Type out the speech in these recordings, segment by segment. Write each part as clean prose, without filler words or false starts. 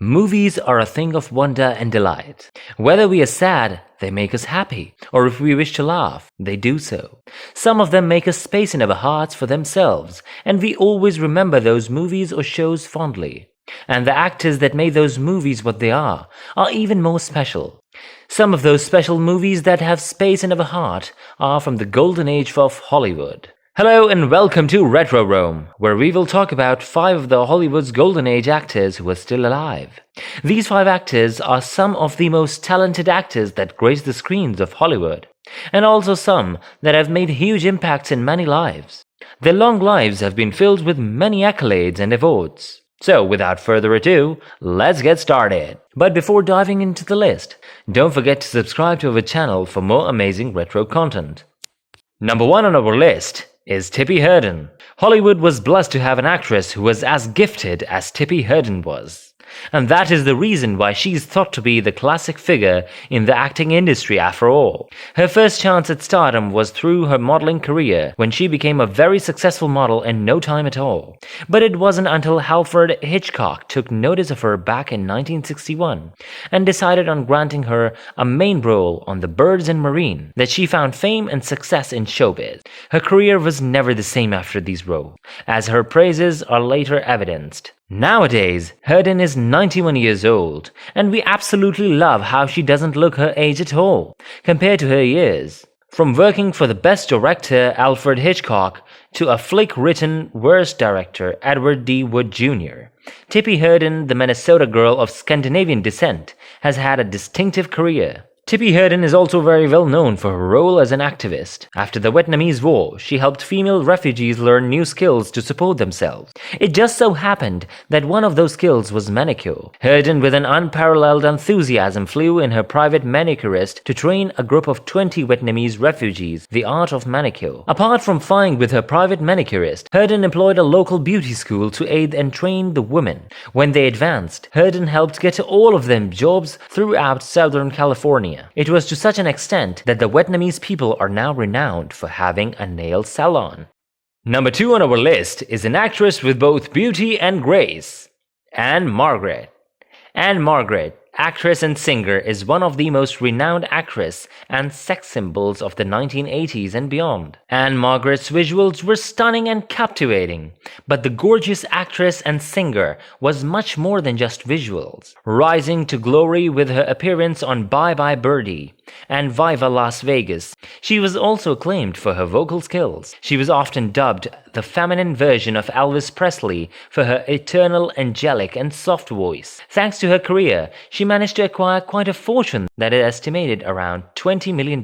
Movies are a thing of wonder and delight. Whether we are sad, they make us happy, or if we wish to laugh, they do so. Some of them make a space in our hearts for themselves, and we always remember those movies or shows fondly. And the actors that made those movies what they are even more special. Some of those special movies that have space in our heart are from the golden age of Hollywood. Hello and welcome to Retro Rome, where we will talk about 5 of the Hollywood's golden age actors who are still alive. These 5 actors are some of the most talented actors that grace the screens of Hollywood, and also some that have made huge impacts in many lives. Their long lives have been filled with many accolades and awards. So without further ado, let's get started. But before diving into the list, don't forget to subscribe to our channel for more amazing retro content. Number 1 on our list is Tippy Herdin. Hollywood was blessed to have an actress who was as gifted as Tippy Herdin was. And that is the reason why she's thought to be the classic figure in the acting industry after all. Her first chance at stardom was through her modeling career when she became a very successful model in no time at all. But it wasn't until Alfred Hitchcock took notice of her back in 1961 and decided on granting her a main role on The Birds and Marine that she found fame and success in showbiz. Her career was never the same after these roles, as her praises are later evidenced. Nowadays, Herdin is 91 years old, and we absolutely love how she doesn't look her age at all, compared to her years. From working for the best director Alfred Hitchcock to a flick-written worst director Edward D. Wood Jr., Tippy Herdin, the Minnesota girl of Scandinavian descent, has had a distinctive career. Tippy Herdin is also very well known for her role as an activist. After the Vietnamese War, she helped female refugees learn new skills to support themselves. It just so happened that one of those skills was manicure. Herdin, with an unparalleled enthusiasm, flew in her private manicurist to train a group of 20 Vietnamese refugees the art of manicure. Apart from flying with her private manicurist, Herdin employed a local beauty school to aid and train the women. When they advanced, Herdin helped get all of them jobs throughout Southern California. It was to such an extent that the Vietnamese people are now renowned for having a nail salon. Number 2 on our list is an actress with both beauty and grace, Ann-Margret. Ann-Margret, actress and singer, is one of the most renowned actress and sex symbols of the 1980s and beyond. Ann-Margret's visuals were stunning and captivating, but the gorgeous actress and singer was much more than just visuals, rising to glory with her appearance on Bye Bye Birdie and Viva Las Vegas. She was also acclaimed for her vocal skills. She was often dubbed the feminine version of Elvis Presley for her eternal, angelic and soft voice. Thanks to her career, she managed to acquire quite a fortune that is estimated around $20 million.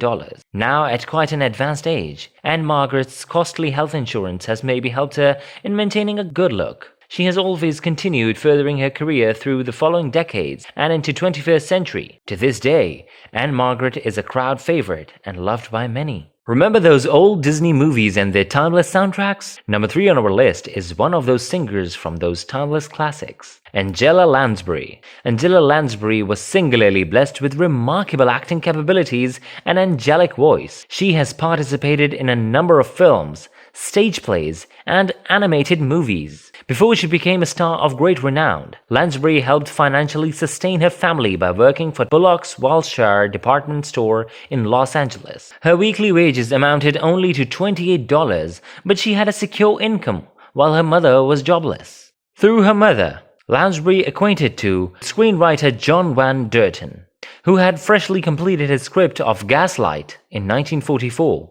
Now at quite an advanced age, Ann-Margret's costly health insurance has maybe helped her in maintaining a good look. She has always continued furthering her career through the following decades and into 21st century. To this day, Ann-Margret is a crowd favorite and loved by many. Remember those old Disney movies and their timeless soundtracks? Number 3 on our list is one of those singers from those timeless classics, Angela Lansbury. Angela Lansbury was singularly blessed with remarkable acting capabilities and angelic voice. She has participated in a number of films, stage plays, and animated movies. Before she became a star of great renown, Lansbury helped financially sustain her family by working for Bullock's Wilshire department store in Los Angeles. Her weekly wages amounted only to $28, but she had a secure income while her mother was jobless. Through her mother, Lansbury acquainted to screenwriter John Van Derten, who had freshly completed his script of Gaslight in 1944.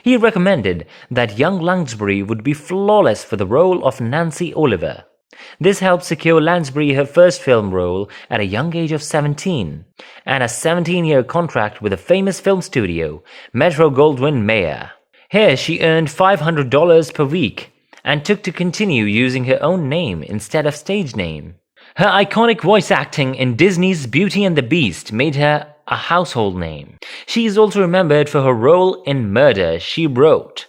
He recommended that young Lansbury would be flawless for the role of Nancy Oliver. This helped secure Lansbury her first film role at a young age of 17, and a 17-year contract with a famous film studio, Metro-Goldwyn-Mayer. Here she earned $500 per week and took to continue using her own name instead of stage name. Her iconic voice acting in Disney's Beauty and the Beast made her a household name. She is also remembered for her role in Murder, She Wrote.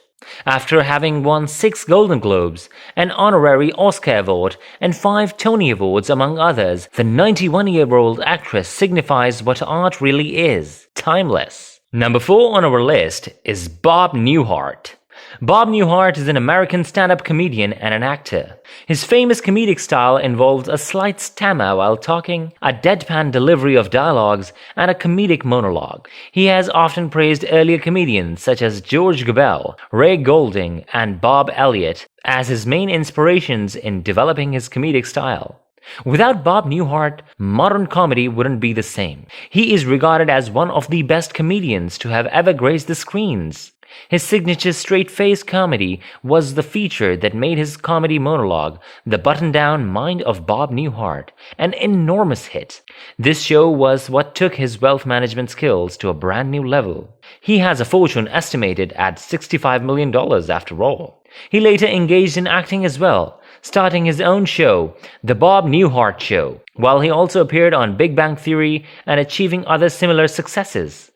After having won 6 Golden Globes, an honorary Oscar award, and 5 Tony Awards among others, the 91-year-old actress signifies what art really is: timeless. Number 4 on our list is Bob Newhart. Bob Newhart is an American stand-up comedian and an actor. His famous comedic style involves a slight stammer while talking, a deadpan delivery of dialogues, and a comedic monologue. He has often praised earlier comedians such as George Gabel, Ray Golding, and Bob Elliott as his main inspirations in developing his comedic style. Without Bob Newhart, modern comedy wouldn't be the same. He is regarded as one of the best comedians to have ever graced the screens. His signature straight-face comedy was the feature that made his comedy monologue, The Button-Down Mind of Bob Newhart, an enormous hit. This show was what took his wealth management skills to a brand new level. He has a fortune estimated at $65 million after all. He later engaged in acting as well, starting his own show, The Bob Newhart Show, while he also appeared on Big Bang Theory and achieving other similar successes.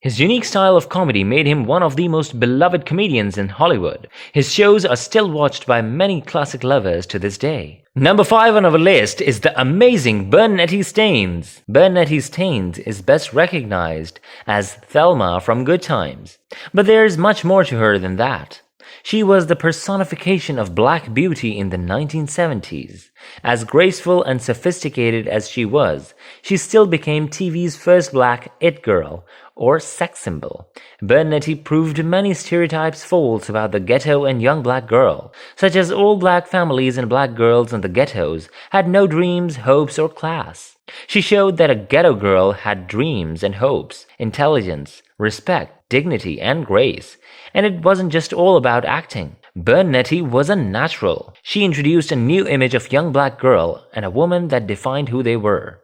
His unique style of comedy made him one of the most beloved comedians in Hollywood. His shows are still watched by many classic lovers to this day. Number 5 on our list is the amazing Bernadette Staines. Bernadette Staines is best recognized as Thelma from Good Times, but there is much more to her than that. She was the personification of black beauty in the 1970s. As graceful and sophisticated as she was, she still became TV's first black it girl, or sex symbol. Bernadette proved many stereotypes false about the ghetto and young black girl, such as all black families and black girls in the ghettos had no dreams, hopes, or class. She showed that a ghetto girl had dreams and hopes, intelligence, respect, dignity, and grace. And it wasn't just all about acting. Bernadette was a natural. She introduced a new image of young black girl and a woman that defined who they were.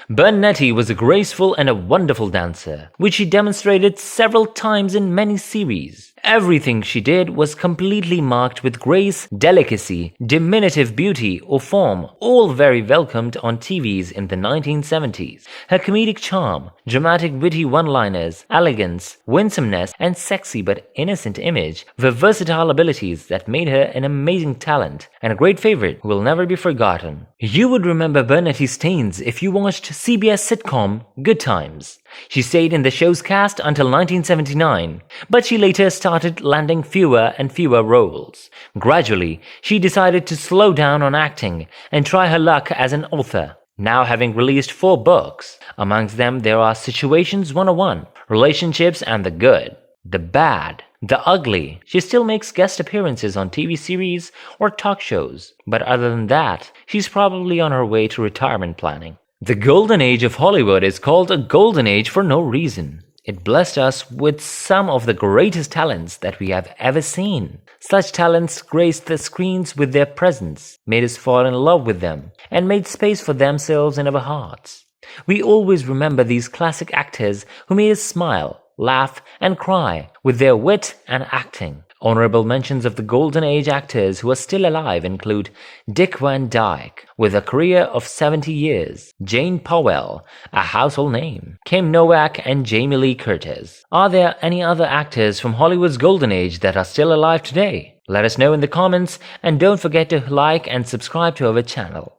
Bernadette was a graceful and a wonderful dancer, which she demonstrated several times in many series. Everything she did was completely marked with grace, delicacy, diminutive beauty, or form, all very welcomed on TVs in the 1970s. Her comedic charm, dramatic witty one-liners, elegance, winsomeness, and sexy but innocent image were versatile abilities that made her an amazing talent and a great favorite who will never be forgotten. You would remember Bernadette Staines if you watched CBS sitcom Good Times. She stayed in the show's cast until 1979, but she later started landing fewer and fewer roles. Gradually, she decided to slow down on acting and try her luck as an author, now having released 4 books. Amongst them there are Situations 101, Relationships and the Good, the Bad, the Ugly. She still makes guest appearances on TV series or talk shows, but other than that, she's probably on her way to retirement planning. The golden age of Hollywood is called a golden age for no reason. It blessed us with some of the greatest talents that we have ever seen. Such talents graced the screens with their presence, made us fall in love with them, and made space for themselves in our hearts. We always remember these classic actors who made us smile, laugh, and cry with their wit and acting. Honorable mentions of the Golden Age actors who are still alive include Dick Van Dyke, with a career of 70 years, Jane Powell, a household name, Kim Novak, and Jamie Lee Curtis. Are there any other actors from Hollywood's Golden Age that are still alive today? Let us know in the comments, and don't forget to like and subscribe to our channel.